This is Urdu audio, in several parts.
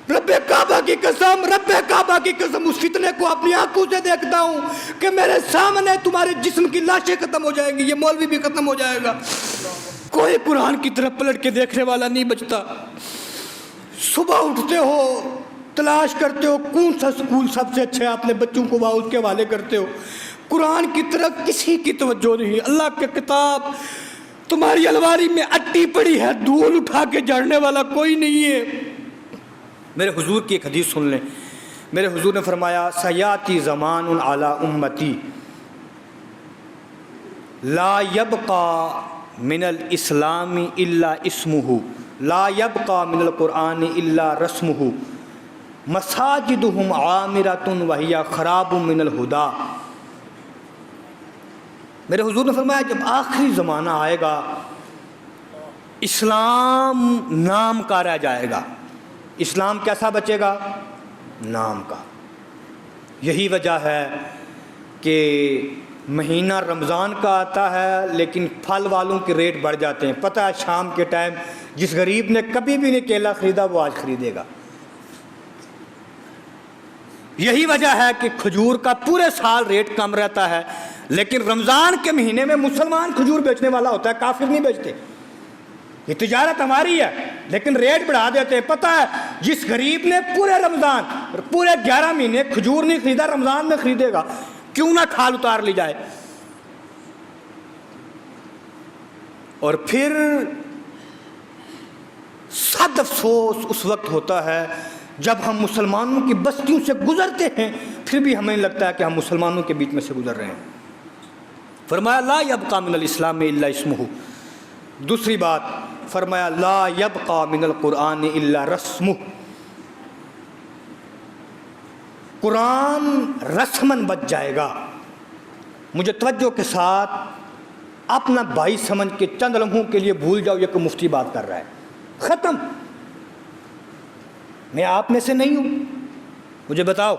رب کعبہ کی قسم، رب کعبہ کی قسم، اس فتنے کو اپنی آنکھوں سے دیکھتا ہوں کہ میرے سامنے تمہارے جسم کی لاشیں ختم ہو جائیں گی، یہ مولوی بھی ختم ہو جائے گا، کوئی قرآن کی طرف پلٹ کے دیکھنے والا نہیں بچتا۔ صبح اٹھتے ہو، تلاش کرتے ہو کون سا سکول سب سے اچھا ہے، اپنے بچوں کو وہاں اس کے حوالے کرتے ہو، قرآن کی طرف کسی کی توجہ نہیں۔ اللہ کی کتاب تمہاری الماری میں اٹی پڑی ہے، دھول اٹھا کے جھاڑنے والا کوئی نہیں ہے۔ میرے حضور کی ایک حدیث سن لیں، میرے حضور نے فرمایا سیاتی زمان علی امتی لا یبقى من الاسلام الا اسمہ لا یبقى من القرآن الا رسمہ مساجدہم عامرۃ وہی خراب من الہدی۔ میرے حضور نے فرمایا جب آخری زمانہ آئے گا اسلام نام کا رہ جائے گا۔ اسلام کیسا بچے گا؟ نام کا۔ یہی وجہ ہے کہ مہینہ رمضان کا آتا ہے لیکن پھل والوں کے ریٹ بڑھ جاتے ہیں۔ پتہ ہے شام کے ٹائم جس غریب نے کبھی بھی نہیں کیلا خریدا وہ آج خریدے گا۔ یہی وجہ ہے کہ کھجور کا پورے سال ریٹ کم رہتا ہے لیکن رمضان کے مہینے میں مسلمان کھجور بیچنے والا ہوتا ہے، کافر نہیں بیچتے۔ یہ تجارت ہماری ہے لیکن ریٹ بڑھا دیتے ہیں۔ پتہ ہے جس غریب نے پورے رمضان پورے 11 مہینے کھجور نہیں خریدا رمضان میں خریدے گا، کیوں نہ کھال اتار لی جائے۔ اور پھر صد افسوس اس وقت ہوتا ہے جب ہم مسلمانوں کی بستیوں سے گزرتے ہیں پھر بھی ہمیں لگتا ہے کہ ہم مسلمانوں کے بیچ میں سے گزر رہے ہیں۔ فرمایا لا یبقى من الاسلام الا اسمہ۔ دوسری بات فرمایا لا یبقى من القرآن الا رسمہ۔ قرآن رسمن بچ جائے گا۔ مجھے توجہ کے ساتھ اپنا بھائی سمجھ کے چند لمحوں کے لیے بھول جاؤ یہ کہ مفتی بات کر رہا ہے، ختم۔ میں آپ میں سے نہیں ہوں، مجھے بتاؤ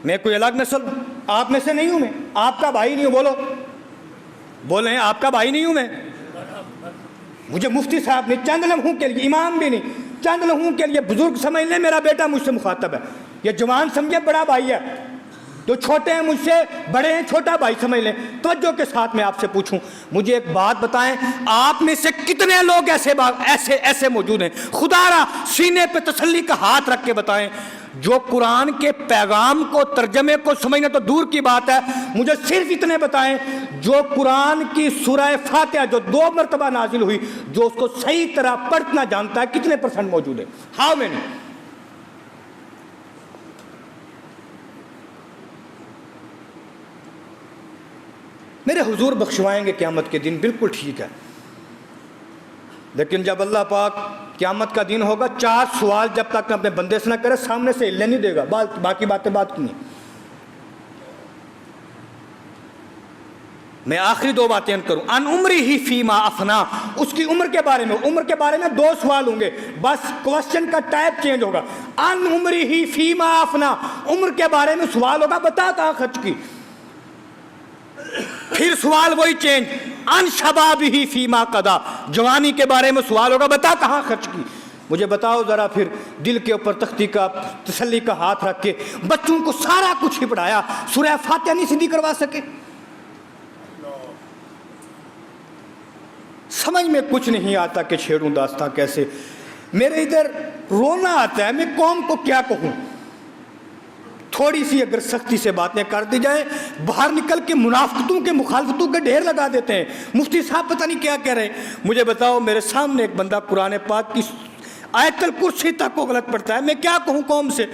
میں کوئی الگ نسل ہوں؟ آپ میں سے نہیں ہوں، میں آپ کا بھائی نہیں ہوں، بولو بولیں آپ کا بھائی نہیں ہوں میں۔ مجھے مفتی صاحب نے چند لمحوں کے لیے، امام بھی نہیں، چند لمحوں کے لیے بزرگ سمجھ لیں، میرا بیٹا مجھ سے مخاطب ہے، یہ جوان سمجھے بڑا بھائی ہے، جو چھوٹے ہیں مجھ سے بڑے ہیں چھوٹا بھائی سمجھ لیں۔ توجہ کے ساتھ میں آپ سے پوچھوں، مجھے ایک بات بتائیں، آپ میں سے کتنے لوگ ایسے موجود ہیں، خدا را سینے پہ تسلی کا ہاتھ رکھ کے بتائیں، جو قرآن کے پیغام کو ترجمے کو سمجھنا تو دور کی بات ہے، مجھے صرف اتنے بتائیں جو قرآن کی سورہ فاتحہ جو 2 مرتبہ نازل ہوئی جو اس کو صحیح طرح پڑھنا جانتا ہے، کتنے پرسنٹ موجود ہے؟ How many? میرے حضور بخشوائیں گے قیامت کے دن، بالکل ٹھیک ہے، لیکن جب اللہ پاک قیامت کا دن ہوگا 4 سوال جب تک اپنے بندے سے نہ کرے سامنے سے ہلنے نہیں دے گا، باقی باتیں بات کی نہیں۔ میں آخری 2 باتیں کروں، ان عمری ہی فیما افنا، اس کی عمر کے بارے میں، عمر کے بارے میں 2 سوال ہوں گے، بس کوسچن کا ٹائپ چینج ہوگا۔ ان عمری ہی فیما افنا، عمر کے بارے میں سوال ہوگا بتا کہاں خرچ کی، پھر سوال وہی چینج، ان شباب ہی فیما قضا، جوانی کے بارے میں سوال ہوگا بتا کہاں خرچ کی۔ مجھے بتاؤ ذرا پھر دل کے اوپر تختی کا تسلی کا ہاتھ رکھ کے بچوں کو سارا کچھ ہی پڑھایا، سورہ فاتحہ نہیں سیدھی کروا سکے؟ سمجھ میں کچھ نہیں آتا کہ چھیڑوں داستاں کیسے، میرے ادھر رونا آتا ہے، میں قوم کو کیا کہوں۔ تھوڑی سی اگر سختی سے باتیں کر دی جائیں باہر نکل کے منافقتوں کے مخالفتوں کے ڈھیر لگا دیتے ہیں، مفتی صاحب پتہ نہیں کیا کہہ رہے ہیں۔ مجھے بتاؤ میرے سامنے ایک بندہ قرآن پاک کی آیت الکرسی تک کو غلط پڑھتا ہے، میں کیا کہوں قوم سے؟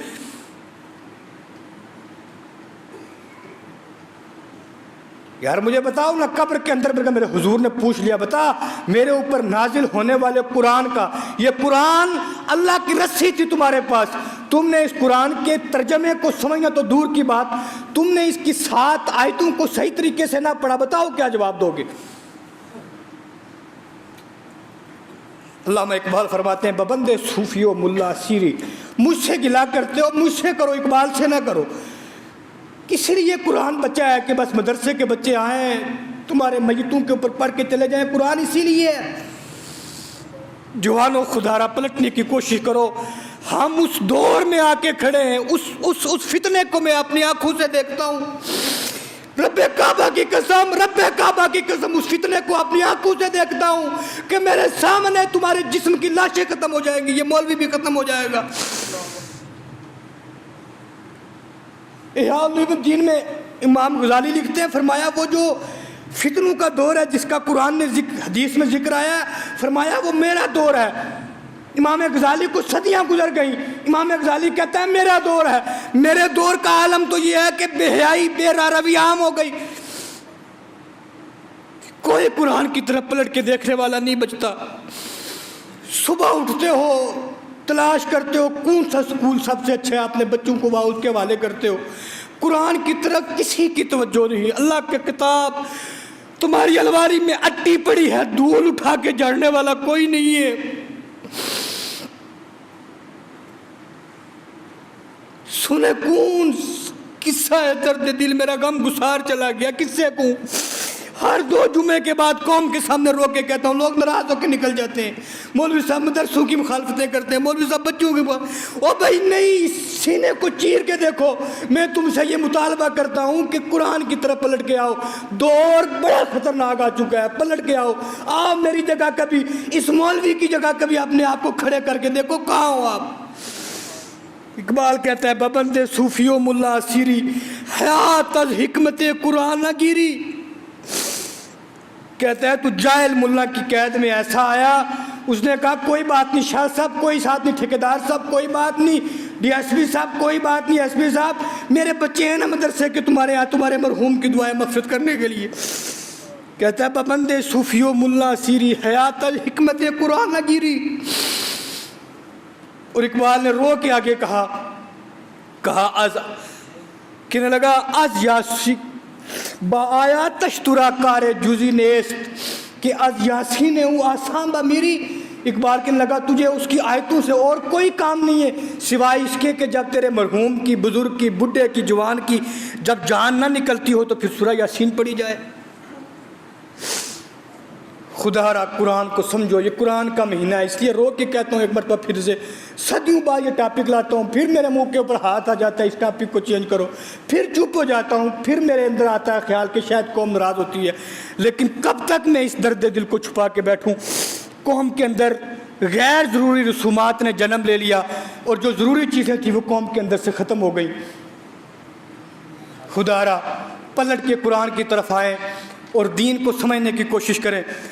یار مجھے بتاؤ نا، قبر کے اندر میرے حضور نے پوچھ لیا بتا میرے اوپر نازل ہونے والے قرآن کا، یہ قرآن اللہ کی رسی تھی تمہارے پاس، تم نے اس قرآن کے ترجمے کو سمجھنا تو دور کی بات، تم نے اس کی 7 آیتوں کو صحیح طریقے سے نہ پڑھا، بتاؤ کیا جواب دو گے؟ علامہ اقبال فرماتے ہیں ببندے صوفی و ملا سیری، مجھ سے گلا کرتے ہو مجھ سے کرو، اقبال سے نہ کرو۔ کس لیے قرآن بچا ہے کہ بس مدرسے کے بچے آئیں تمہارے میتوں کے اوپر پڑھ کے چلے جائیں؟ قرآن اسی لیے ہے۔ جوانوں خدا را پلٹنے کی کوشش کرو، ہم اس دور میں آ کے کھڑے ہیں، اس فتنے کو میں اپنی آنکھوں سے دیکھتا ہوں، رب کعبہ کی قسم، رب کعبہ کی قسم، اس فتنے کو اپنی آنکھوں سے دیکھتا ہوں کہ میرے سامنے تمہارے جسم کی لاشیں ختم ہو جائیں گی، یہ مولوی بھی ختم ہو جائے گا۔ احیاء علوم الدین میں امام غزالی لکھتے ہیں، فرمایا وہ جو فتنوں کا دور ہے جس کا قرآن نے حدیث میں ذکر آیا ہے، فرمایا وہ میرا دور ہے۔ امام غزالی کو صدیاں گزر گئیں، امام غزالی کہتا ہے میرا دور ہے، میرے دور کا عالم تو یہ ہے کہ بے حیائی، بے راروی عام ہو گئی، کوئی قرآن کی طرف پلٹ کے دیکھنے والا نہیں بچتا۔ صبح اٹھتے ہو تلاش کرتے ہو کون سا سکول سب سے اچھا ہے، اپنے بچوں کو وہاں اس کے حوالے کرتے ہو، قرآن کی طرف کسی کی توجہ نہیں۔ اللہ کی کتاب تمہاری الماری میں اٹی پڑی ہے، دھول اٹھا کے جھاڑنے والا کوئی نہیں ہے۔ سنے کون قصہ ہے درد دل، میرا غم گسار چلا گیا، کس سے کہوں؟ ہر 2 جمعے کے بعد قوم کے سامنے رو کے کہتا ہوں، لوگ ناراض ہو کے نکل جاتے ہیں، مولوی صاحب مدرسوں کی مخالفتیں کرتے ہیں، مولوی صاحب بچوں کی او بھائی نہیں، سینے کو چیر کے دیکھو۔ میں تم سے یہ مطالبہ کرتا ہوں کہ قرآن کی طرف پلٹ کے آؤ، دور بڑا خطرناک آ چکا ہے، پلٹ کے آؤ، آپ میری جگہ کبھی، اس مولوی کی جگہ کبھی اپنے آپ کو کھڑے کر کے دیکھو، کہاں ہو آپ؟ اقبال کہتا ہے ببند صوفیو ملا اسیری، حیات از حکمت قرآن نہ گیری۔ کہتا ہے تو جاہل ملا کی قید میں ایسا آیا، اس نے کہا کوئی بات نہیں شاہ صاحب، کوئی ساتھ نہیں ٹھیکیدار صاحب، کوئی بات نہیں ڈی ایس پی صاحب، کوئی بات نہیں ایس پی صاحب، میرے بچے ہیں نا مدرسے کے تمہارے یہاں، تمہارے مرحوم کی دعائیں مغفرت کرنے کے لیے۔ کہتا ہے پابند صوفیو ملا اسیری، حیات الحکمت قرآن نہ گیری۔ اور اقبال نے رو کے آگے کہا از کہنے لگا از یاسی با آیا تشترا کار جزی نیست، کہ از یاسی نے وہ آسان با میری۔ اقبال کہنے لگا تجھے اس کی آیتوں سے اور کوئی کام نہیں ہے سوائے اس کے کہ جب تیرے مرحوم کی، بزرگ کی، بڈھے کی، جوان کی جب جان نہ نکلتی ہو تو پھر سورہ یاسین پڑھی جائے۔ خدا را قرآن کو سمجھو، یہ قرآن کا مہینہ ہے، اس لیے رو کے کہتا ہوں ایک مرتبہ پھر سے، صدیوں بعد یہ ٹاپک لاتا ہوں، پھر میرے منہ کے اوپر ہاتھ آ جاتا ہے اس ٹاپک کو چینج کرو، پھر چپ ہو جاتا ہوں، پھر میرے اندر آتا ہے خیال کہ شاید قوم ناراض ہوتی ہے، لیکن کب تک میں اس درد دل کو چھپا کے بیٹھوں؟ قوم کے اندر غیر ضروری رسومات نے جنم لے لیا اور جو ضروری چیزیں تھیں وہ قوم کے اندر سے ختم ہو گئی۔ خدا را پلٹ کے قرآن کی طرف آئیں اور دین کو سمجھنے کی کوشش کریں۔